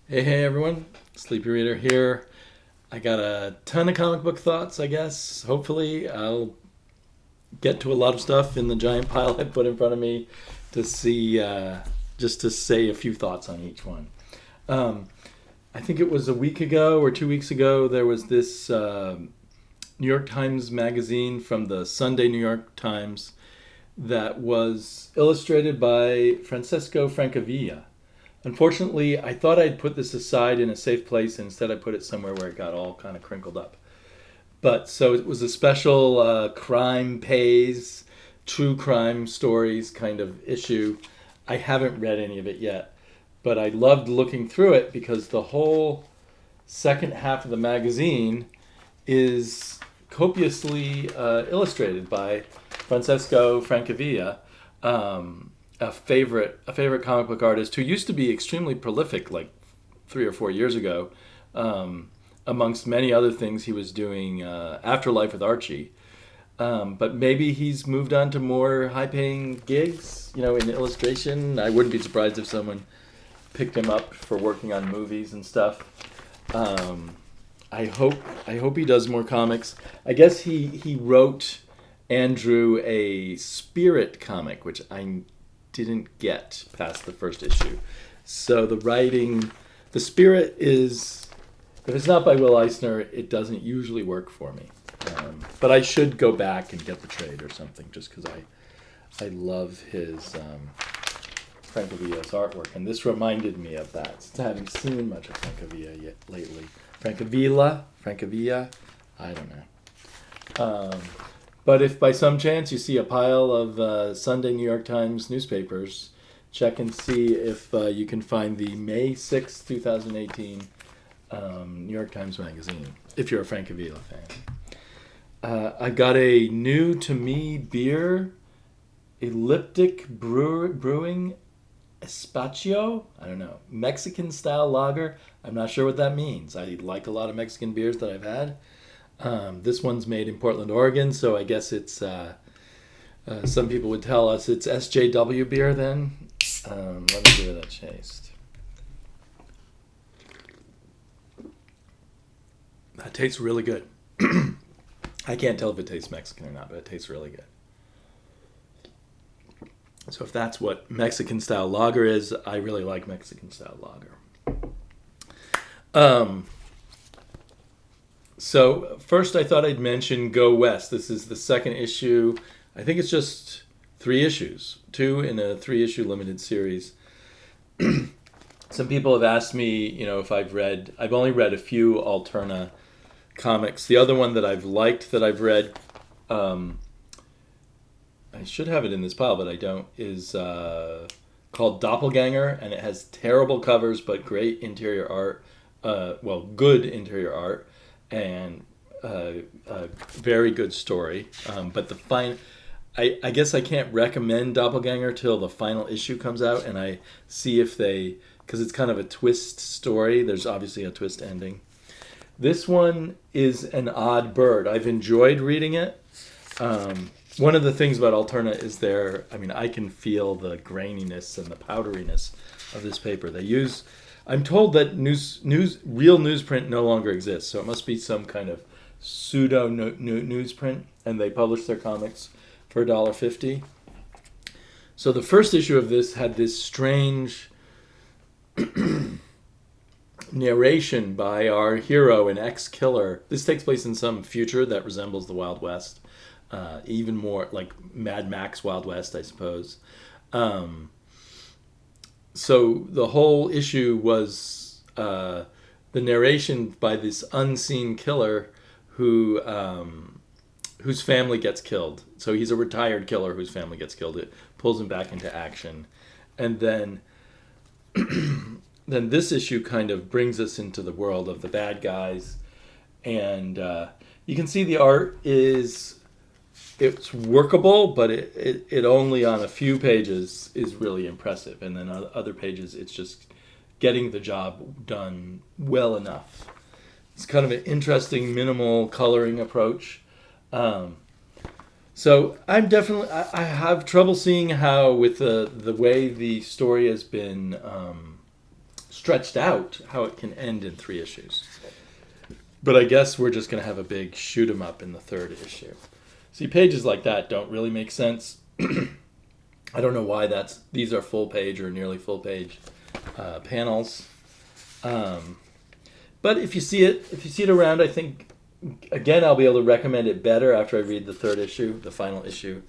Hey everyone, Sleepy Reader here. I got a ton of comic book thoughts, I guess. Hopefully, I'll get to a lot of stuff in the giant pile I put in front of me to see, just to say a few thoughts on each one. Um, I think it was a week ago or 2 weeks ago, there was this New York Times magazine from the Sunday New York Times that was illustrated by Francesco Francavilla. Unfortunately, I thought I'd put this aside in a safe place, and instead I put it somewhere where it got all kind of crinkled up. But so it was a special crime pays, true crime stories kind of issue. I haven't read any of it yet, but I loved looking through it because the whole second half of the magazine is copiously illustrated by Francesco Francavilla, a favorite comic book artist who used to be extremely prolific, like 3 or 4 years ago. Amongst many other things, he was doing Afterlife with Archie. But maybe he's moved on to more high-paying gigs, in illustration. I wouldn't be surprised if someone picked him up for working on movies and stuff. Um, I hope he does more comics. I guess he wrote Andrew a Spirit comic, which I didn't get past the first issue. So the Spirit is, if it's not by Will Eisner, it doesn't usually work for me. But I should go back and get the trade or something, just because I love his Francavilla's artwork, and this reminded me of that. Since I haven't seen much of Francavilla yet lately. Francavilla, I don't know. But if by some chance you see a pile of Sunday New York Times newspapers, check and see if you can find the May 6th, 2018 New York Times Magazine, if you're a Francavilla fan. I got a new to me beer, Elliptic Brewing Espacio. I don't know. Mexican style lager. I'm not sure what that means. I like a lot of Mexican beers that I've had. This one's made in Portland, Oregon, so I guess it's, some people would tell us it's SJW beer then. Let me give it a taste. That tastes really good. I can't tell if it tastes Mexican or not, but it tastes really good. So if that's what Mexican style lager is, I really like Mexican style lager. Um, so first I thought I'd mention Go West. This is the second issue. I think it's just 3 issues, two in a 3 issue limited series. Some people have asked me, if I've only read a few Alterna comics. The other one that I've liked that I've read, I should have it in this pile, but I don't, is called Doppelganger, and it has terrible covers but great interior art. Good interior art, and a very good story. But I guess I can't recommend Doppelganger till the final issue comes out, and I see if because it's kind of a twist story. There's obviously a twist ending. This one is an odd bird. I've enjoyed reading it. One of the things about Alterna is I can feel the graininess and the powderiness of this paper. I'm told that real newsprint no longer exists, so it must be some kind of pseudo newsprint, and they publish their comics for $1.50. So the first issue of this had this strange narration by our hero, an ex-killer. This takes place in some future that resembles the Wild West, even more like Mad Max Wild West, I suppose. So the whole issue was the narration by this unseen killer whose family gets killed. So he's a retired killer whose family gets killed. It pulls him back into action, and then then this issue kind of brings us into the world of the bad guys, and you can see the art it's workable, but it only on a few pages is really impressive, and then on other pages it's just getting the job done well enough. It's kind of an interesting minimal coloring approach. So I have trouble seeing how, with the way the story has been stretched out how it can end in 3 issues. But I guess we're just going to have a big shoot 'em up in the 3rd issue. See, pages like that don't really make sense. I don't know why these are full page or nearly full page panels. But if you see it around, I think, again, I'll be able to recommend it better after I read the 3rd issue, the final issue.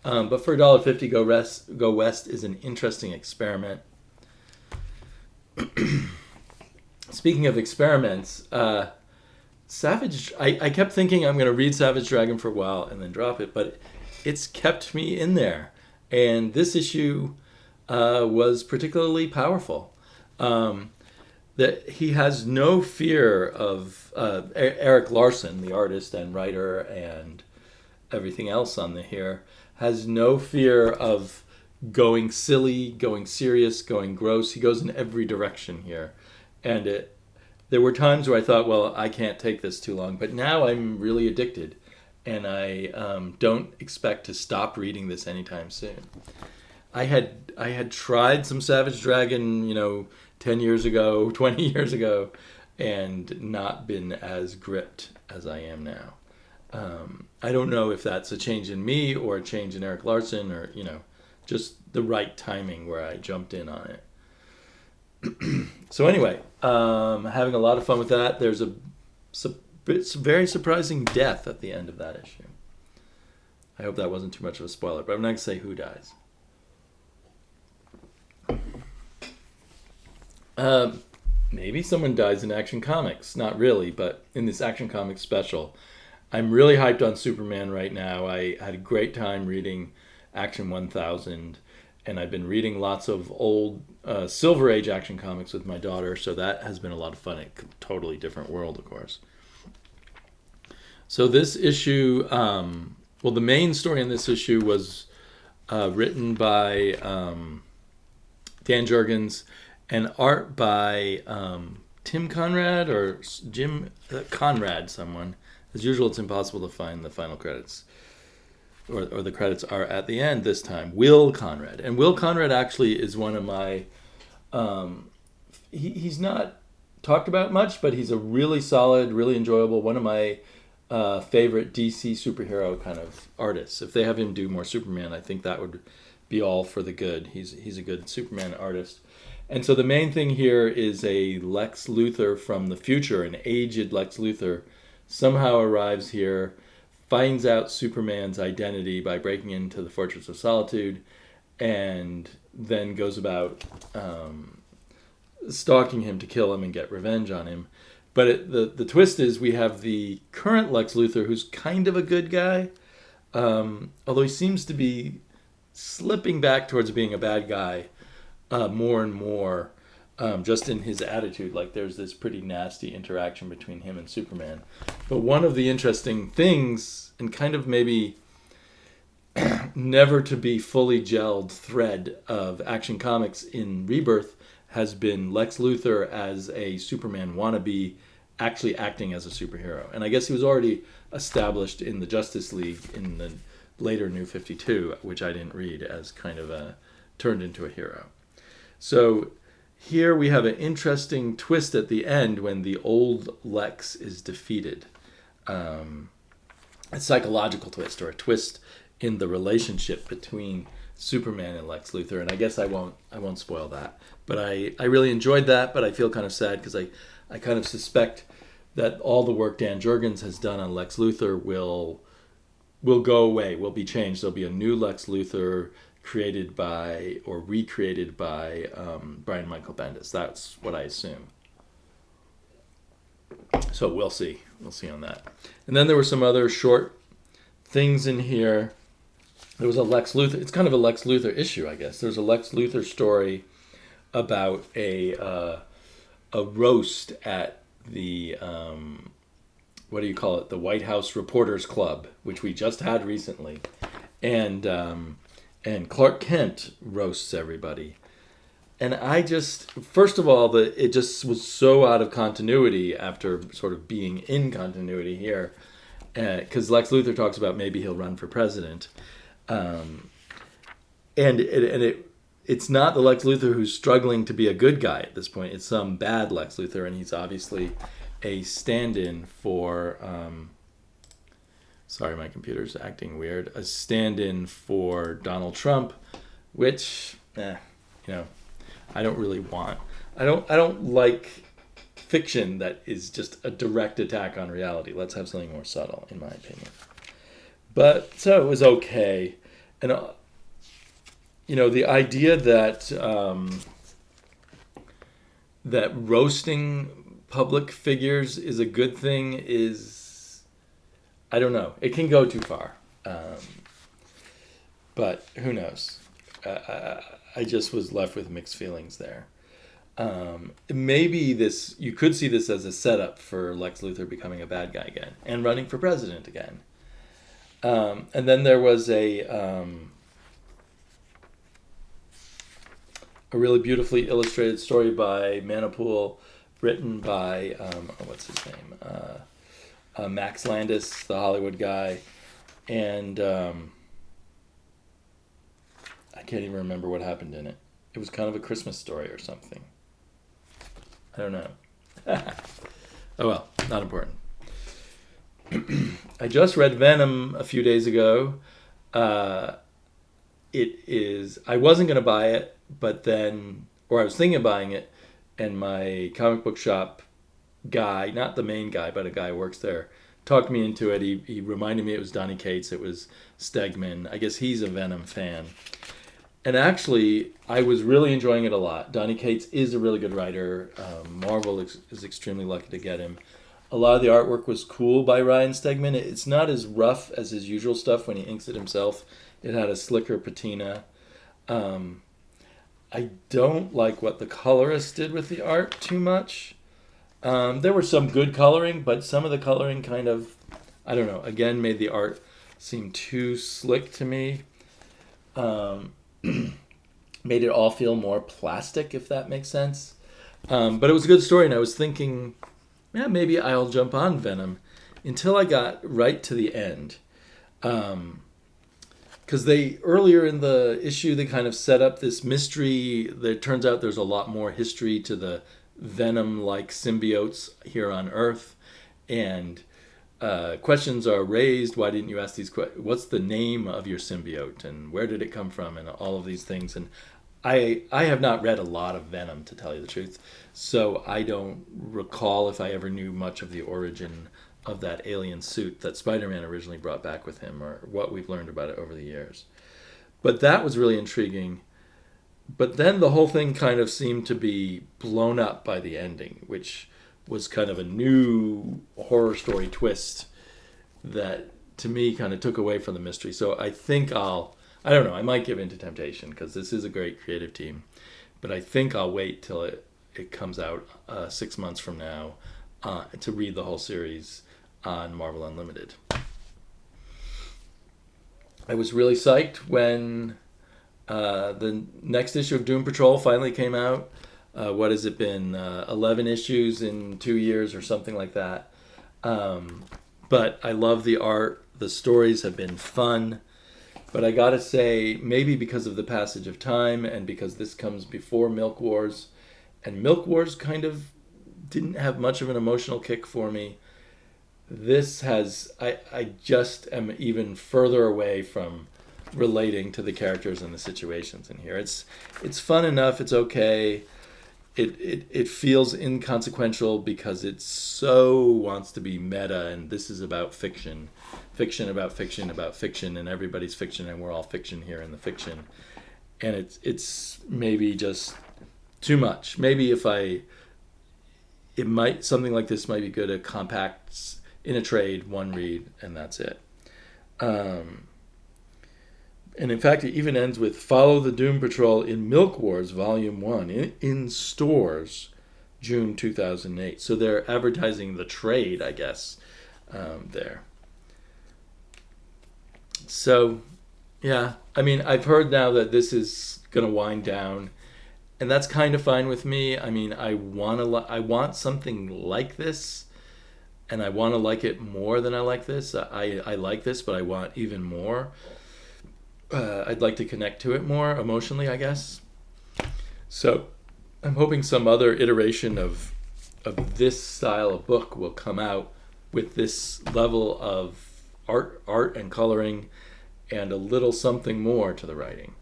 But for $1.50, Go West is an interesting experiment. Speaking of experiments, Savage, I kept thinking I'm going to read Savage Dragon for a while and then drop it, but it's kept me in there. And this issue was particularly powerful. That he has no fear of Eric Larson, the artist and writer and everything else on here, has no fear of going silly, going serious, going gross. He goes in every direction here. And there were times where I thought, well, I can't take this too long. But now I'm really addicted. And I don't expect to stop reading this anytime soon. I had tried some Savage Dragon, 10 years ago, 20 years ago, and not been as gripped as I am now. I don't know if that's a change in me or a change in Eric Larson or, just the right timing where I jumped in on it. So anyway, having a lot of fun with that. There's a very surprising death at the end of that issue. I hope that wasn't too much of a spoiler, but I'm not going to say who dies. Maybe someone dies in Action Comics. Not really, but in this Action Comics special. I'm really hyped on Superman right now. I had a great time reading Action 1000, and I've been reading lots of old Silver Age Action Comics with my daughter, so that has been a lot of fun. A totally different world, of course. So this issue, the main story in this issue was written by Dan Jurgens and art by Tim Conrad or Jim Conrad, someone. As usual, it's impossible to find the final credits, or the credits are at the end this time. Will Conrad. And Will Conrad actually is one of my... he's not talked about much, but he's a really solid, really enjoyable, one of my favorite DC superhero kind of artists. If they have him do more Superman, I think that would be all for the good. He's a good Superman artist. And so the main thing here is a Lex Luthor from the future, an aged Lex Luthor, somehow arrives here, finds out Superman's identity by breaking into the Fortress of Solitude, and then goes about stalking him to kill him and get revenge on him. But the twist is we have the current Lex Luthor, who's kind of a good guy, although he seems to be slipping back towards being a bad guy more and more, just in his attitude. Like there's this pretty nasty interaction between him and Superman. But one of the interesting things, and kind of maybe never to be fully gelled thread of Action Comics in Rebirth, has been Lex Luthor as a Superman wannabe actually acting as a superhero. And I guess he was already established in the Justice League in the later New 52, which I didn't read, as kind of turned into a hero. So here we have an interesting twist at the end when the old Lex is defeated. A psychological twist, or a twist in the relationship between Superman and Lex Luthor. And I guess I won't spoil that. But I really enjoyed that, but I feel kind of sad because I kind of suspect that all the work Dan Jurgens has done on Lex Luthor will go away, will be changed. There'll be a new Lex Luthor created by or recreated by Brian Michael Bendis. That's what I assume. So we'll see. We'll see on that. And then there were some other short things in here. There was a Lex Luthor. It's kind of a Lex Luthor issue, I guess. There's a Lex Luthor story about a roast at the what do you call it? The White House Reporters Club, which we just had recently, and Clark Kent roasts everybody. And I just, first of all, it just was so out of continuity after sort of being in continuity here, because Lex Luthor talks about maybe he'll run for president, and it it's not the Lex Luthor who's struggling to be a good guy at this point. It's some bad Lex Luthor, and he's obviously a stand-in for. Sorry, my computer's acting weird. A stand-in for Donald Trump, which, I don't really want. I don't like fiction that is just a direct attack on reality. Let's have something more subtle, in my opinion. But so it was okay, and the idea that that roasting public figures is a good thing is, I don't know. It can go too far, but who knows? I just was left with mixed feelings there. Maybe you could see this as a setup for Lex Luthor becoming a bad guy again and running for president again. And then there was a really beautifully illustrated story by Manapool, written by what's his name, Max Landis, the Hollywood guy, and I can't even remember what happened in it. It was kind of a Christmas story or something. I don't know. Oh well, not important. I just read Venom a few days ago. I wasn't going to buy it, but then, or I was thinking of buying it, and my comic book shop guy, not the main guy, but a guy who works there, talked me into it. He reminded me it was Donny Cates, it was Stegman. I guess he's a Venom fan. And actually, I was really enjoying it a lot. Donny Cates is a really good writer. Marvel is extremely lucky to get him. A lot of the artwork was cool by Ryan Stegman. It's not as rough as his usual stuff when he inks it himself. It had a slicker patina. I don't like what the colorist did with the art too much. There was some good coloring, but some of the coloring kind of, I don't know, again made the art seem too slick to me. Made it all feel more plastic, if that makes sense. But it was a good story, and I was thinking, maybe I'll jump on Venom, until I got right to the end. Because earlier in the issue, they kind of set up this mystery. It turns out there's a lot more history to the Venom-like symbiotes here on Earth, and questions are raised. Why didn't you ask these questions? What's the name of your symbiote, and where did it come from, and all of these things. And I have not read a lot of Venom, to tell you the truth, so I don't recall if I ever knew much of the origin of that alien suit that Spider-Man originally brought back with him, or what we've learned about it over the years. But that was really intriguing. But then the whole thing kind of seemed to be blown up by the ending, which was kind of a new horror story twist that, to me, kind of took away from the mystery. So I think I don't know, I might give in to temptation, because this is a great creative team. But I think I'll wait till it comes out 6 months from now to read the whole series on Marvel Unlimited. I was really psyched when the next issue of Doom Patrol finally came out. What has it been? 11 issues in 2 years or something like that. But I love the art. The stories have been fun. But I gotta say, maybe because of the passage of time and because this comes before Milk Wars, and Milk Wars kind of didn't have much of an emotional kick for me, this has, I just am even further away from relating to the characters and the situations in here. It's fun enough, it's okay. It feels inconsequential because it so wants to be meta, and this is about fiction. Fiction about fiction about fiction, and everybody's fiction, and we're all fiction here in the fiction. And it's maybe just too much. Maybe something like this might be good at compacts in a trade, one read, and that's it. And in fact, it even ends with Follow the Doom Patrol in Milk Wars Volume 1 in stores June 2008. So they're advertising the trade, I guess, there. So, yeah, I mean, I've heard now that this is going to wind down, and that's kind of fine with me. I mean, I want something like this, and I want to like it more than I like this. I like this, but I want even more. I'd like to connect to it more emotionally, I guess. So I'm hoping some other iteration of this style of book will come out with this level of art and coloring and a little something more to the writing.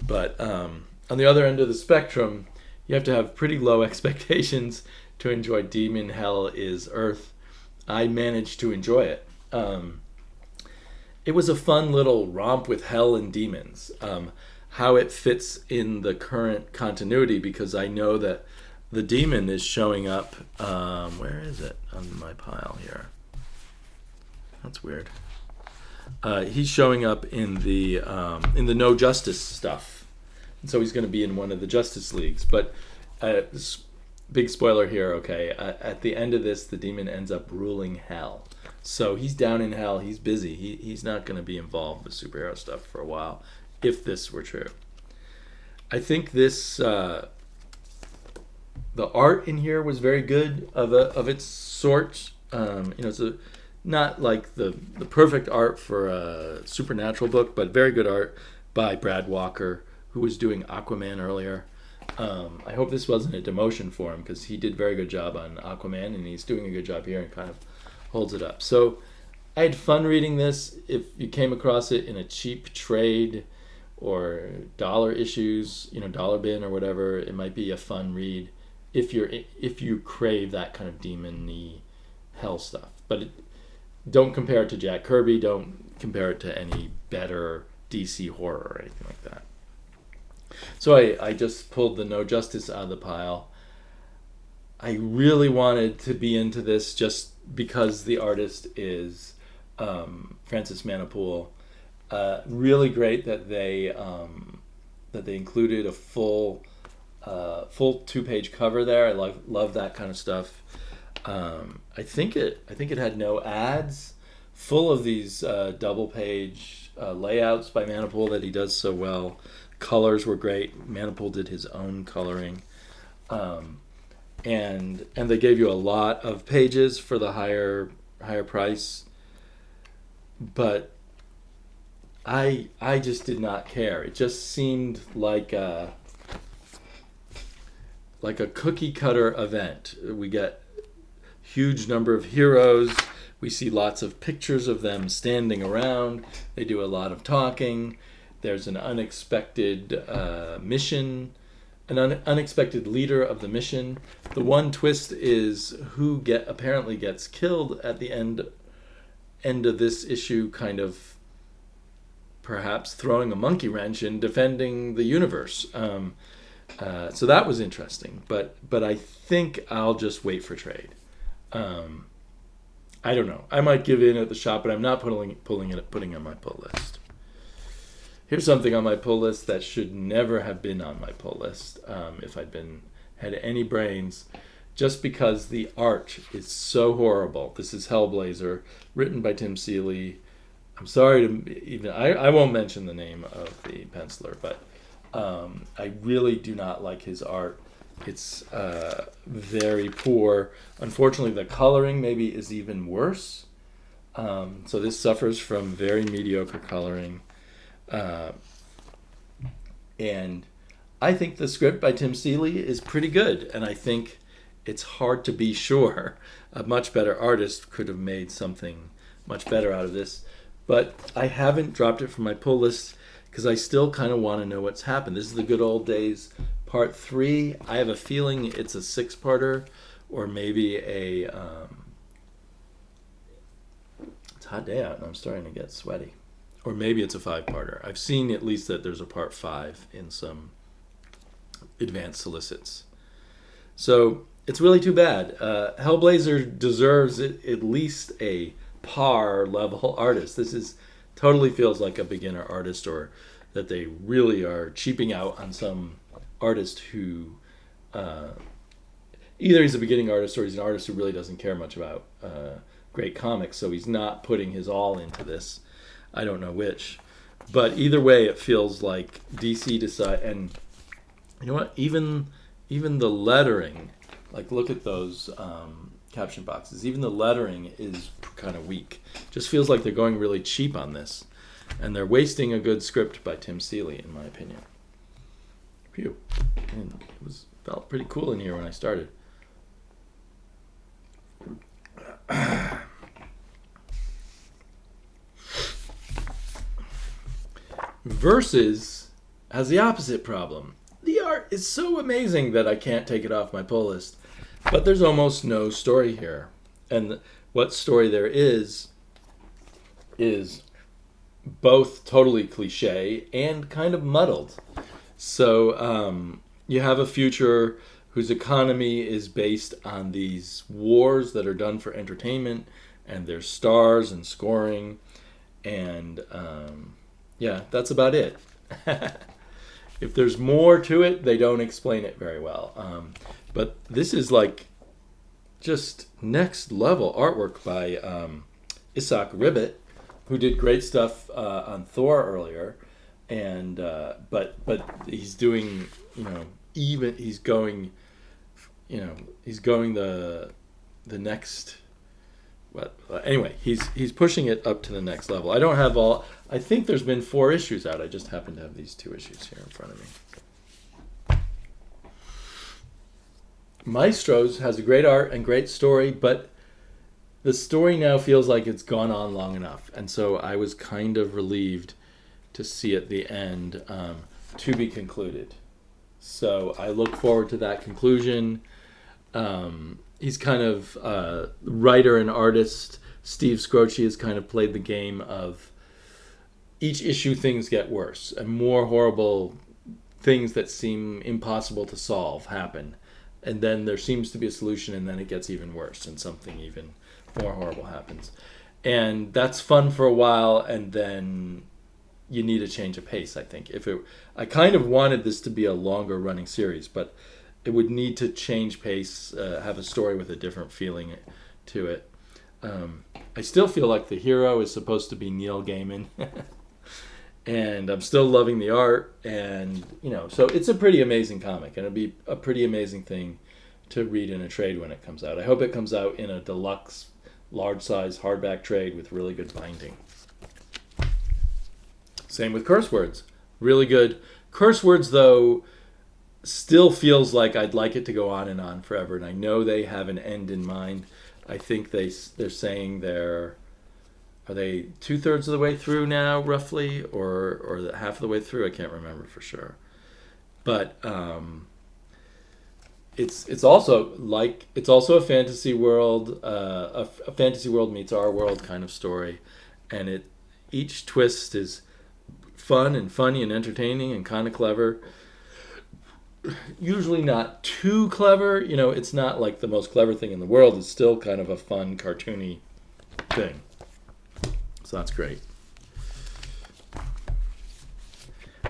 But on the other end of the spectrum, you have to have pretty low expectations to enjoy Demon Hell is Earth. I managed to enjoy it. It was a fun little romp with hell and demons. How it fits in the current continuity, because I know that the demon is showing up. Where is it on my pile here? That's weird. He's showing up in the No Justice stuff, and so he's going to be in one of the Justice Leagues. But big spoiler here. Okay, at the end of this, the demon ends up ruling hell. So he's down in hell. He's busy. He's not going to be involved with superhero stuff for a while, if this were true. I think this the art in here was very good of its sort. It's not like the perfect art for a supernatural book, but very good art by Brad Walker, who was doing Aquaman earlier. I hope this wasn't a demotion for him, because he did a very good job on Aquaman, and he's doing a good job here and kind of holds it up. So I had fun reading this. If you came across it in a cheap trade or dollar issues, dollar bin or whatever, it might be a fun read if you crave that kind of demon-y hell stuff. But don't compare it to Jack Kirby. Don't compare it to any better DC horror or anything like that. So I just pulled the No Justice out of the pile. I really wanted to be into this just because the artist is Francis Manapul. Really great that they included a full 2-page cover there. I love that kind of stuff. I think it had no ads. Full of these double page layouts by Manapul that he does so well. Colors were great. Manapul did his own coloring. And they gave you a lot of pages for the higher price. But I just did not care. It just seemed like a cookie cutter event. We get huge number of heroes. We see lots of pictures of them standing around. They do a lot of talking. There's an unexpected mission, an unexpected leader of the mission. The one twist is who apparently gets killed at the end of this issue, kind of perhaps throwing a monkey wrench in defending the universe. So that was interesting. But I think I'll just wait for trade. I don't know. I might give in at the shop, but I'm not putting it on my pull list. Here's something on my pull list that should never have been on my pull list if I'd had any brains, just because the art is so horrible. This is Hellblazer, written by Tim Seeley. I'm sorry to even... I won't mention the name of the penciler, but I really do not like his art. It's very poor. Unfortunately, the coloring maybe is even worse. So this suffers from very mediocre coloring. And I think the script by Tim Seeley is pretty good, and I think it's hard to be sure a much better artist could have made something much better out of this. But I haven't dropped it from my pull list because I still kind of want to know what's happened. This is the Good Old Days Part 3. I have a feeling it's a 6-parter, or maybe it's a hot day out and I'm starting to get sweaty. Or maybe it's a 5-parter. I've seen at least that there's a Part 5 in some advanced solicits. So it's really too bad. Hellblazer deserves at least a par level artist. This totally feels like a beginner artist, or that they really are cheaping out on some artist who either he's a beginning artist or he's an artist who really doesn't care much about great comics, so he's not putting his all into this. I don't know which, but either way, it feels like DC decide. And you know what? Even the lettering, like look at those caption boxes. Even the lettering is kind of weak. Just feels like they're going really cheap on this. And they're wasting a good script by Tim Seeley, in my opinion. Phew. And it felt pretty cool in here when I started. Versus has the opposite problem. The art is so amazing that I can't take it off my pull list. But there's almost no story here. And what story there is both totally cliche and kind of muddled. So you have a future whose economy is based on these wars that are done for entertainment, and there's stars and scoring, and yeah, that's about it. If there's more to it, they don't explain it very well. But this is like just next level artwork by Isaac Ribbit, who did great stuff on Thor earlier, and but he's doing, he's going the next. Anyway, he's pushing it up to the next level. I don't have all. I think there's been 4 issues out. I just happen to have these 2 issues here in front of me. Maestros has a great art and great story, but the story now feels like it's gone on long enough, and so I was kind of relieved to see at the end to be concluded. So I look forward to that conclusion. He's kind of writer and artist. Steve Scroce has kind of played the game of each issue things get worse and more horrible things that seem impossible to solve happen. And then there seems to be a solution, and then it gets even worse and something even more horrible happens. And that's fun for a while, and then you need a change of pace, I think. I kind of wanted this to be a longer running series, but it would need to change pace, have a story with a different feeling to it. I still feel like the hero is supposed to be Neil Gaiman. And I'm still loving the art, and so it's a pretty amazing comic, and it'll be a pretty amazing thing to read in a trade when it comes out. I hope it comes out in a deluxe, large-size hardback trade with really good binding. Same with Curse Words, really good. Curse Words, though, still feels like I'd like it to go on and on forever, and I know they have an end in mind. I think they're saying are they 2/3 of the way through now, roughly, or half of the way through? I can't remember for sure. But it's also a fantasy world, a fantasy world meets our world kind of story, and each twist is fun and funny and entertaining and kind of clever. Usually not too clever, it's not like the most clever thing in the world. It's still kind of a fun, cartoony thing. So that's great.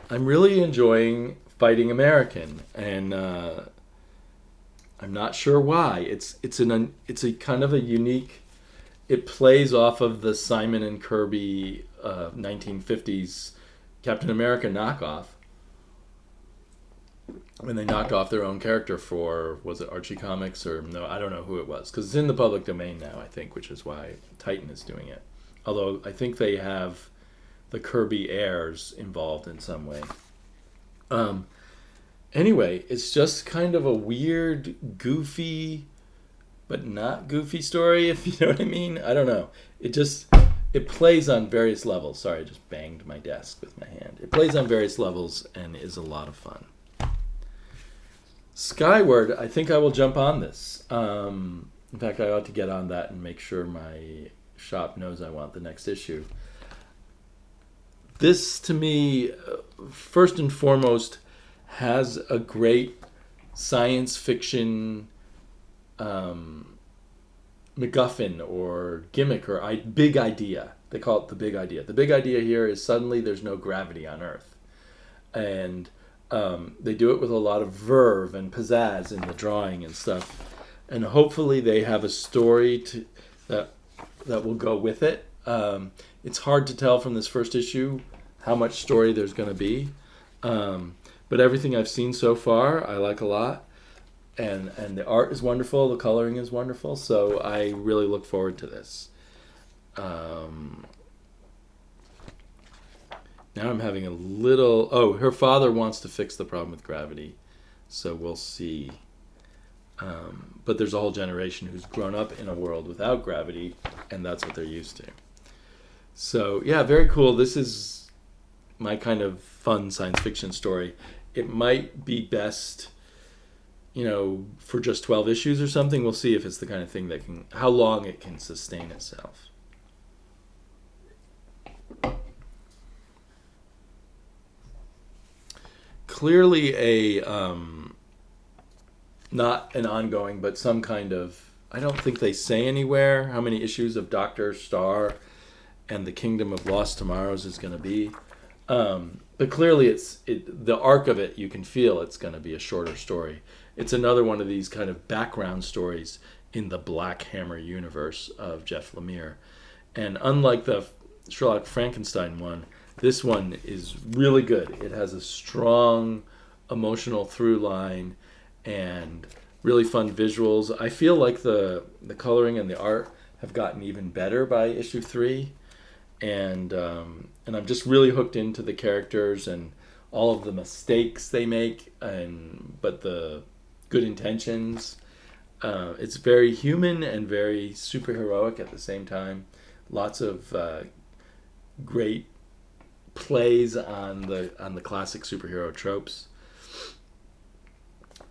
I'm really enjoying Fighting American, and I'm not sure why. It's a kind of a unique. It plays off of the Simon and Kirby 1950s Captain America knockoff, when they knocked off their own character for, was it Archie Comics or no? I don't know who it was, because it's in the public domain now, I think, which is why Titan is doing it. Although I think they have the Kirby heirs involved in some way. Anyway, it's just kind of a weird, goofy, but not goofy story, if you know what I mean. I don't know. It plays on various levels. Sorry, I just banged my desk with my hand. It plays on various levels and is a lot of fun. Skyward, I think I will jump on this. In fact, I ought to get on that and make sure my shop knows I want the next issue. This, to me, first and foremost, has a great science fiction MacGuffin or gimmick or big idea. They call it the big idea. The big idea here is suddenly there's no gravity on Earth. And they do it with a lot of verve and pizzazz in the drawing and stuff. And hopefully they have a story that will go with it. It's hard to tell from this first issue how much story there's going to be. But everything I've seen so far, I like a lot. And the art is wonderful, the coloring is wonderful, so I really look forward to this. Now I'm having a little... Oh, her father wants to fix the problem with gravity. So we'll see. But there's a whole generation who's grown up in a world without gravity, and that's what they're used to. So, yeah, very cool. This is my kind of fun science fiction story. It might be best, for just 12 issues or something. We'll see if it's the kind of thing that how long it can sustain itself. Clearly not an ongoing, but some kind of, I don't think they say anywhere how many issues of Dr. Star and the Kingdom of Lost Tomorrows is going to be. But clearly the arc of it, you can feel it's going to be a shorter story. It's another one of these kind of background stories in the Black Hammer universe of Jeff Lemire. And unlike the Sherlock Frankenstein one, this one is really good. It has a strong emotional through line and really fun visuals. I feel like the coloring and the art have gotten even better by issue 3. And I'm just really hooked into the characters and all of the mistakes they make, but the good intentions. It's very human and very superheroic at the same time. Lots of great plays on the classic superhero tropes.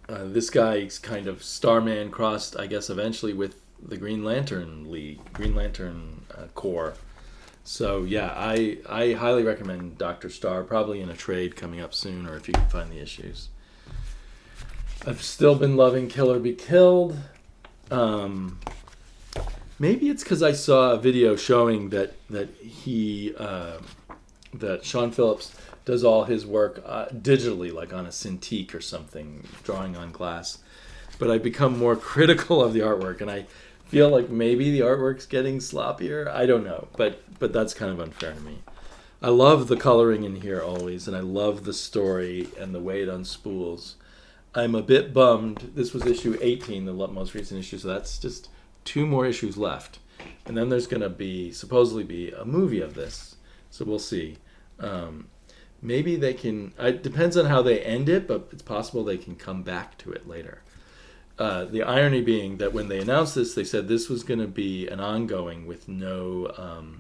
This guy's kind of Starman crossed, I guess, eventually with the Green Lantern Corps. So yeah, I highly recommend Dr. Star, probably in a trade coming up soon, or if you can find the issues. I've still been loving Kill or Be Killed. Maybe it's because I saw a video showing that Sean Phillips does all his work digitally, like on a Cintiq or something, drawing on glass. But I've become more critical of the artwork, and I feel like maybe the artwork's getting sloppier. I don't know, but that's kind of unfair to me. I love the coloring in here always, and I love the story and the way it unspools. I'm a bit bummed. This was issue 18, the most recent issue, so that's just 2 more issues left. And then there's going to supposedly be a movie of this, so we'll see. Maybe they can... It depends on how they end it, but it's possible they can come back to it later. The irony being that when they announced this, they said this was going to be an ongoing with no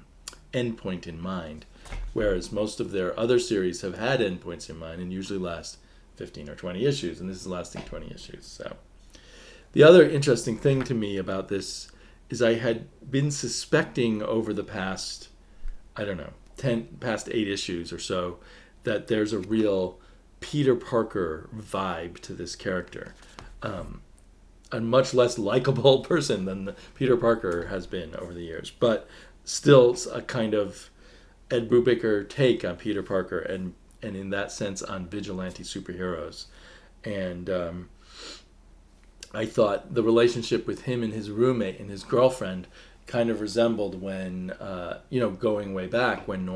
endpoint in mind, whereas most of their other series have had endpoints in mind and usually last 15 or 20 issues, and this is lasting 20 issues. So the other interesting thing to me about this is I had been suspecting over the past, past 8 issues or so, that there's a real Peter Parker vibe to this character. A much less likable person than Peter Parker has been over the years, but still a kind of Ed Brubaker take on Peter Parker, and in that sense on vigilante superheroes. And I thought the relationship with him and his roommate and his girlfriend kind of resembled when, going way back when the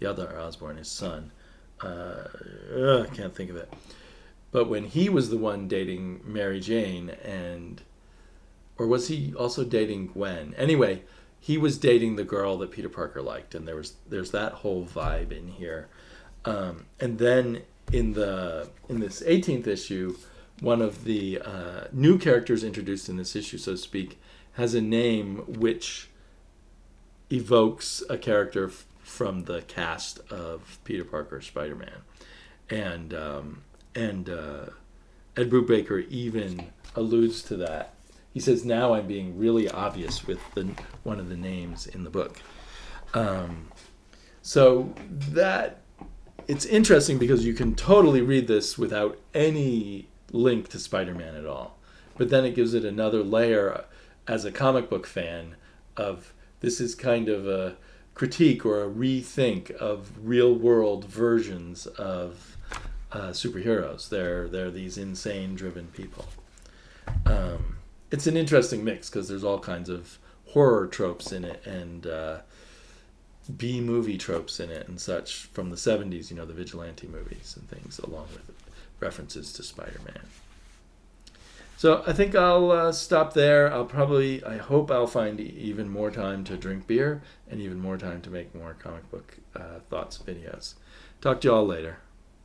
other Osborn, his son, I can't think of it. But when he was the one dating Mary Jane, or was he also dating Gwen? Anyway, he was dating the girl that Peter Parker liked, and there's that whole vibe in here. And then in this 18th issue, one of the new characters introduced in this issue, so to speak, has a name which evokes a character from the cast of Peter Parker Spider-Man. And Ed Brubaker even alludes to that. He says, now I'm being really obvious with one of the names in the book. So that it's interesting because you can totally read this without any link to Spider-Man at all. But then it gives it another layer as a comic book fan of this is kind of a critique or a rethink of real-world versions of superheroes. They're these insane driven people. It's an interesting mix because there's all kinds of horror tropes in it and B-movie tropes in it and such from the 70s, the vigilante movies and things, along with references to Spider-Man. So I think I'll stop there. I hope I'll find even more time to drink beer and even more time to make more comic book thoughts videos. Talk to you all later.